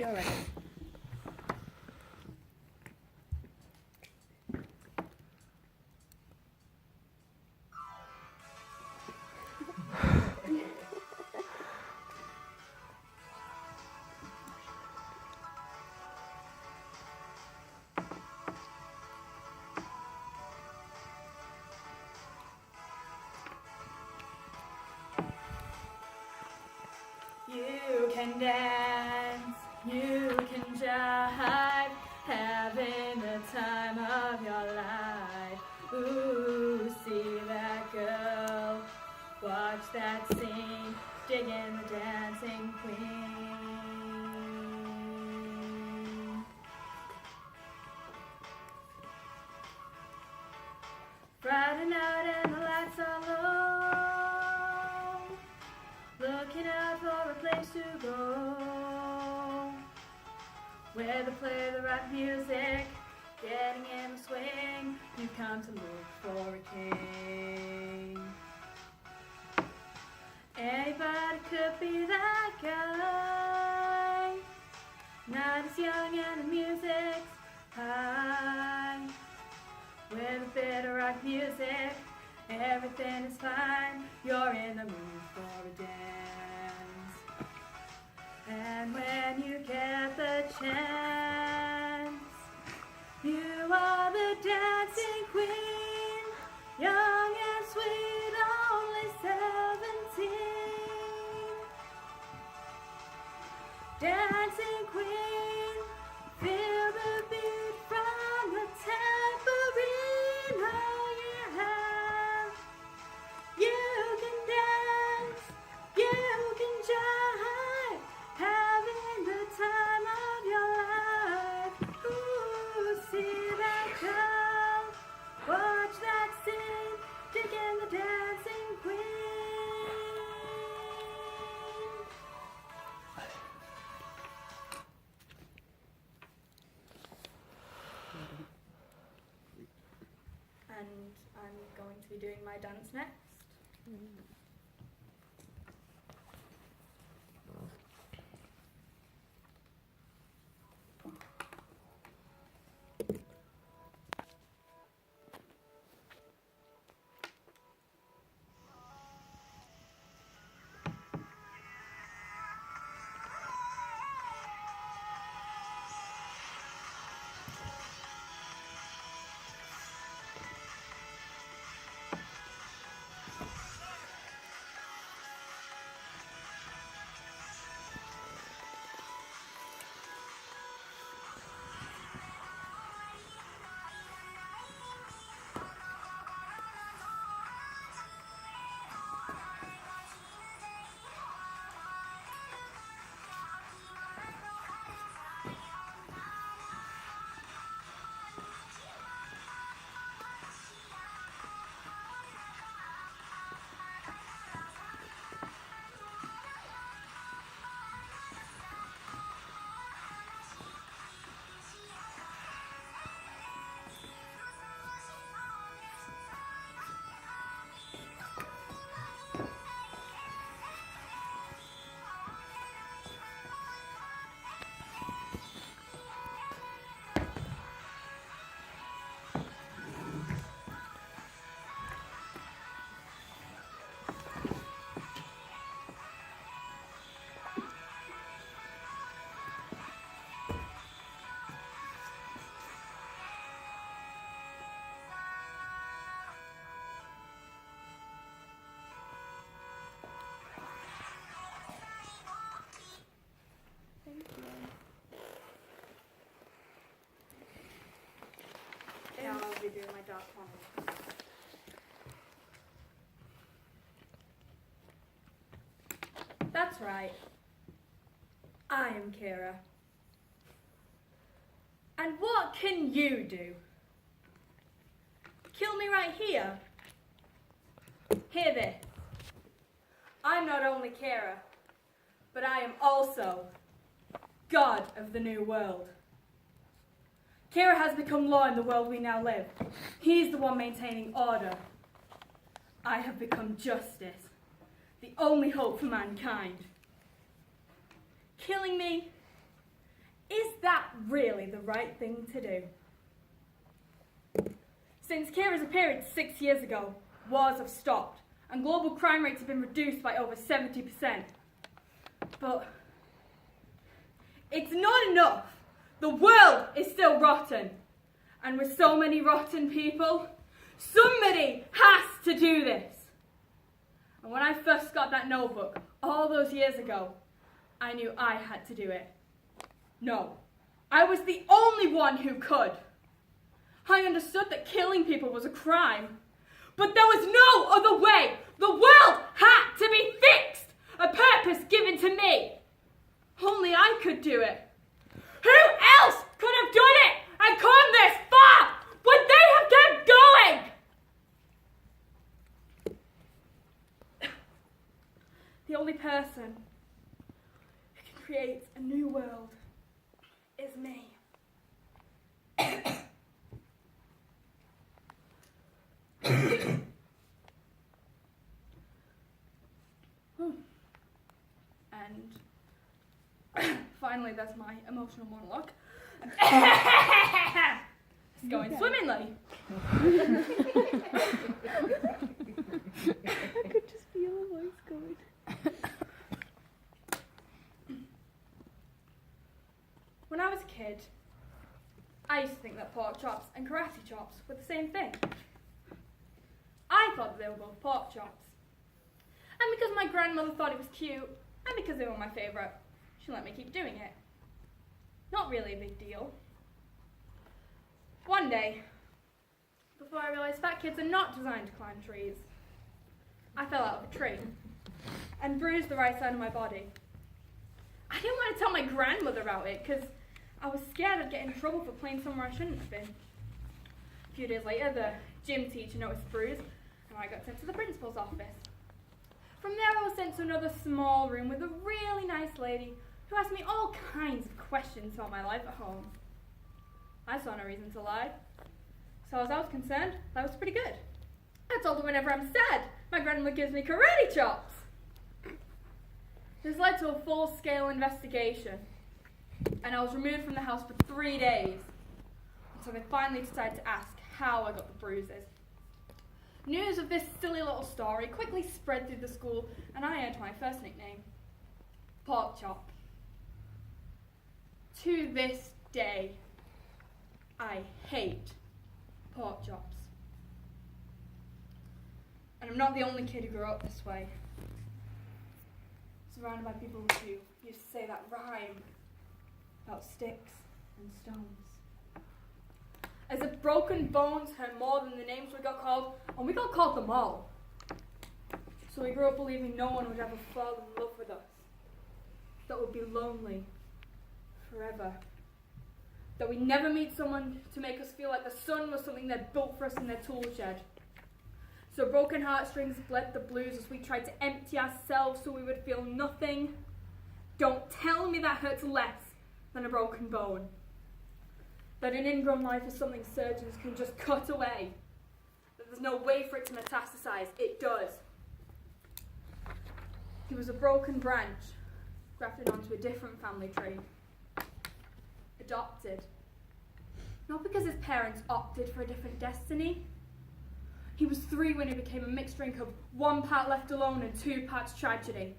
All right. You can dance, you can jive, having the time of your life. Ooh, see that girl, watch that scene, digging the dancing queen. Friday night and the lights are low, looking out for a place to go, where they play the right music, getting in the swing. You come to look for a king. Anybody could be that guy, not as young and the music's high, with a bit of rock music, everything is fine. You're in the mood for a dance. And when you get the chance, you are the dancing queen, young and sweet, only 17. Dancing queen, feel the beat from the tambourine. Oh yeah, you can dance, you can jive, having the time of your life. Ooh, see that girl, watch that scene, digging the dancing queen. And I'm going to be doing my dance next. Now I'll be doing my dark one. That's right. I am Kira. And what can you do? Kill me right here? Hear this. I'm not only Kira, but I am also God of the New World. Kira has become law in the world we now live. He is the one maintaining order. I have become justice, the only hope for mankind. Killing me really the right thing to do. Since Kira's appearance 6 years ago, wars have stopped, and global crime rates have been reduced by over 70%. But it's not enough. The world is still rotten. And with so many rotten people, somebody has to do this. And when I first got that notebook, all those years ago, I knew I had to do it. No, I was the only one who could. I understood that killing people was a crime, but there was no other way. The world had to be fixed, a purpose given to me. Only I could do it. Who else could have done it and come this far? Would they have kept going? The only person who can create a new world is me. And finally, there's my emotional monologue. It's going swimmingly. I could just feel a voice going. When I was a kid, I used to think that pork chops and karate chops were the same thing. I thought that they were both pork chops. And because my grandmother thought it was cute, and because they were my favourite, she let me keep doing it. Not really a big deal. One day, before I realised fat kids are not designed to climb trees, I fell out of a tree and bruised the right side of my body. I didn't want to tell my grandmother about it because I was scared I'd get in trouble for playing somewhere I shouldn't have been. A few days later, the gym teacher noticed the bruise and I got sent to the principal's office. From there, I was sent to another small room with a really nice lady who asked me all kinds of questions about my life at home. I saw no reason to lie. So as I was concerned, that was pretty good. I told her whenever I'm sad, my grandma gives me karate chops. This led to a full-scale investigation, and I was removed from the house for 3 days until they finally decided to ask how I got the bruises. News of this silly little story quickly spread through the school, and I earned my first nickname, Pork Chop. To this day, I hate pork chops. And I'm not the only kid who grew up this way. Surrounded by people who used to say that rhyme about sticks and stones. As if broken bones hurt more than the names we got called, and we got called them all. So we grew up believing no one would ever fall in love with us. That would be lonely forever. That we'd never meet someone to make us feel like the sun was something they'd built for us in their tool shed. So broken heartstrings bled the blues as we tried to empty ourselves so we would feel nothing. Don't tell me that hurts less than a broken bone. That an ingrown life is something surgeons can just cut away. That there's no way for it to metastasize. It does. He was a broken branch grafted onto a different family tree. Adopted. Not because his parents opted for a different destiny. He was 3 when he became a mixed drink of 1 part left alone and 2 parts tragedy.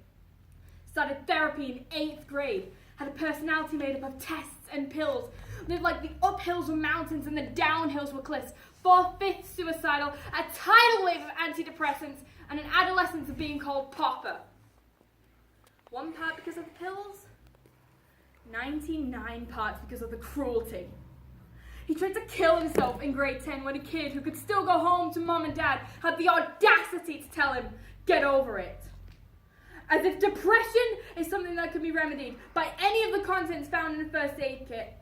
Started therapy in 8th grade. Had a personality made up of tests and pills. Lived like the uphills were mountains and the downhills were cliffs. 4/5 suicidal. A tidal wave of antidepressants. And an adolescence of being called Popper. 1 part because of the pills. 99 parts because of the cruelty. He tried to kill himself in grade 10 when a kid who could still go home to mom and dad had the audacity to tell him, get over it. As if depression is something that could be remedied by any of the contents found in the first aid kit.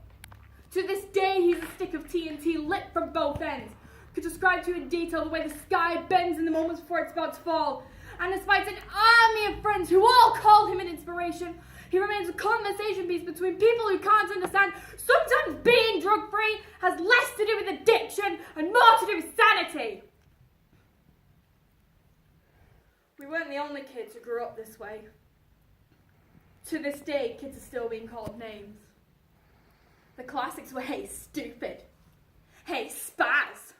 To this day, he's a stick of TNT lit from both ends. Could describe to you in detail the way the sky bends in the moments before it's about to fall. And despite an army of friends who all call him an inspiration, he remains a conversation piece between people who can't understand sometimes being drug-free has less to do with addiction and more to do with sanity. We weren't the only kids who grew up this way. To this day, kids are still being called names. The classics were Hey Stupid, Hey Spaz.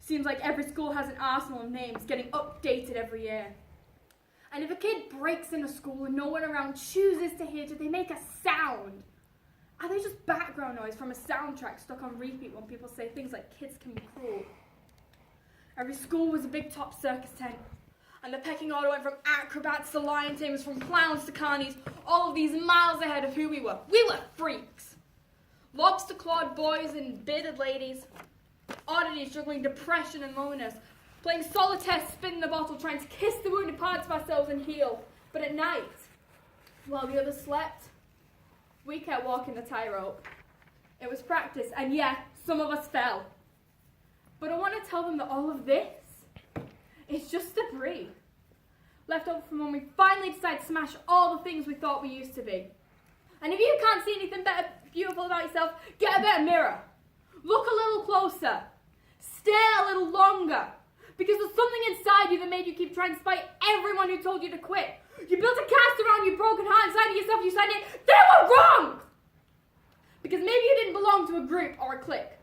Seems like every school has an arsenal of names getting updated every year. And if a kid breaks into school and no one around chooses to hear, do they make a sound? Are they just background noise from a soundtrack stuck on repeat when people say things like kids can be cruel? Every school was a big top circus tent. And the pecking order went from acrobats to lion tamers, from clowns to carnies, all of these miles ahead of who we were. We were freaks. Lobster-clawed boys and bearded ladies. Oddities juggling depression and loneliness. Playing solitaire, spin the bottle, trying to kiss the wounded parts of ourselves and heal. But at night, while the others slept, we kept walking the tightrope. It was practice, and yeah, some of us fell. But I want to tell them that all of this is just debris. Left over from when we finally decided to smash all the things we thought we used to be. And if you can't see anything better, beautiful about yourself, get a better mirror. Look a little closer. Stare a little longer. Because there's something inside you that made you keep trying despite everyone who told you to quit. You built a cast around your broken heart inside of yourself. You said they were wrong! Because maybe you didn't belong to a group or a clique.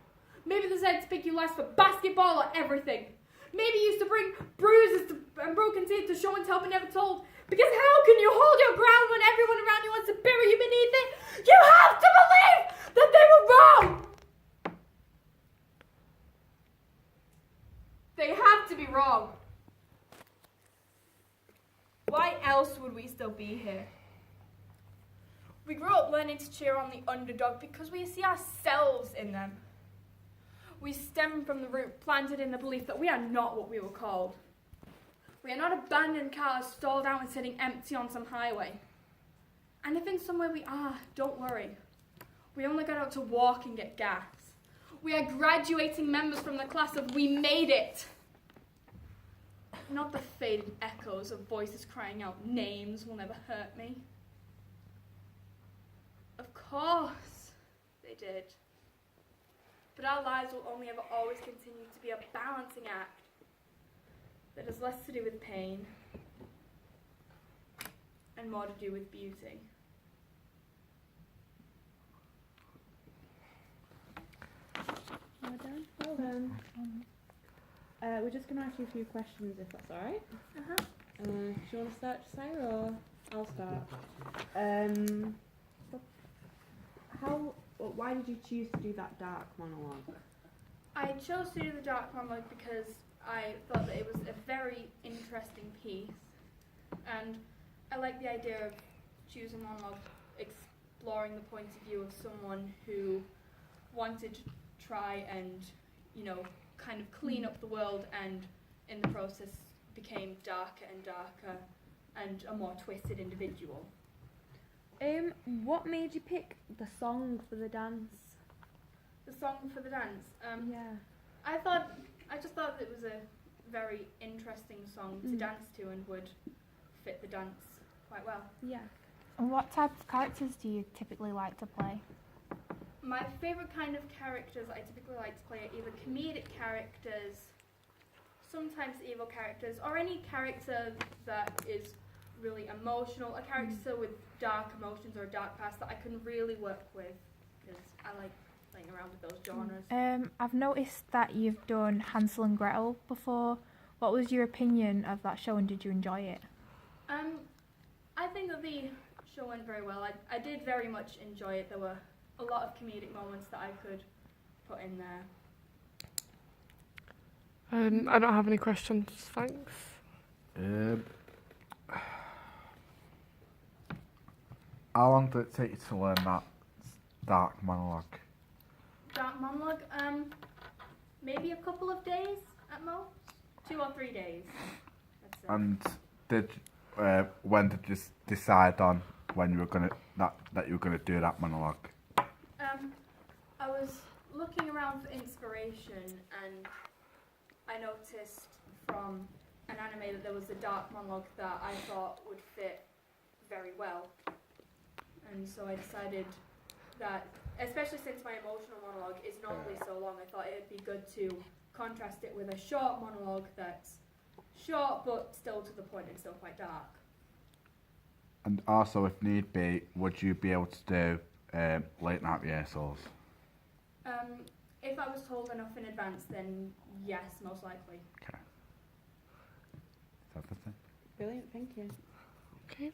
Maybe they decided to pick you last for basketball or everything. Maybe you used to bring bruises and broken teeth to show and tell but never told. Because how can you hold your ground when everyone around you wants to bury you beneath it? You have to believe that they were wrong! They have to be wrong. Why else would we still be here? We grew up learning to cheer on the underdog because we see ourselves in them. We stem from the root planted in the belief that we are not what we were called. We are not abandoned cars stalled out and sitting empty on some highway. And if in some way we are, don't worry. We only got out to walk and get gas. We are graduating members from the class of We Made It. Not the faded echoes of voices crying out names will never hurt me. Of course they did. But our lives will only ever always continue to be a balancing act that has less to do with pain and more to do with beauty. Well done. Well done. We're just going to ask you a few questions, if that's all right. Do you want to start, Josiah, or I'll start? Why did you choose to do that dark monologue? I chose to do the dark monologue because I thought that it was a very interesting piece, and I like the idea of choosing a monologue, exploring the point of view of someone who wanted to try and, kind of clean up the world, and in the process became darker and darker and a more twisted individual. What made you pick the song for the dance? The song for the dance? Yeah. I just thought it was a very interesting song to dance to and would fit the dance quite well. Yeah. And what type of characters do you typically like to play? My favourite kind of characters I typically like to play are either comedic characters, sometimes evil characters, or any character that is really emotional, a character with dark emotions or a dark past that I can really work with, because I like playing around with those genres. I've noticed that you've done Hansel and Gretel before. What was your opinion of that show, and did you enjoy it? I think that the show went very well. I did very much enjoy it. There were a lot of comedic moments that I could put in there. I don't have any questions, thanks. How long did it take you to learn that dark monologue? Dark monologue, maybe a couple of days at most, 2 or 3 days. That's it. And when did you decide on when you were gonna that you were gonna do that monologue? I was looking around for inspiration, and I noticed from an anime that there was a dark monologue that I thought would fit very well. And so I decided that, especially since my emotional monologue is normally so long, I thought it'd be good to contrast it with a short monologue that's short but still to the point and still quite dark. And also, if need be, would you be able to do late night rehearsals. If I was told enough in advance, then yes, most likely. Okay. Is that everything? Brilliant, thank you. Okay.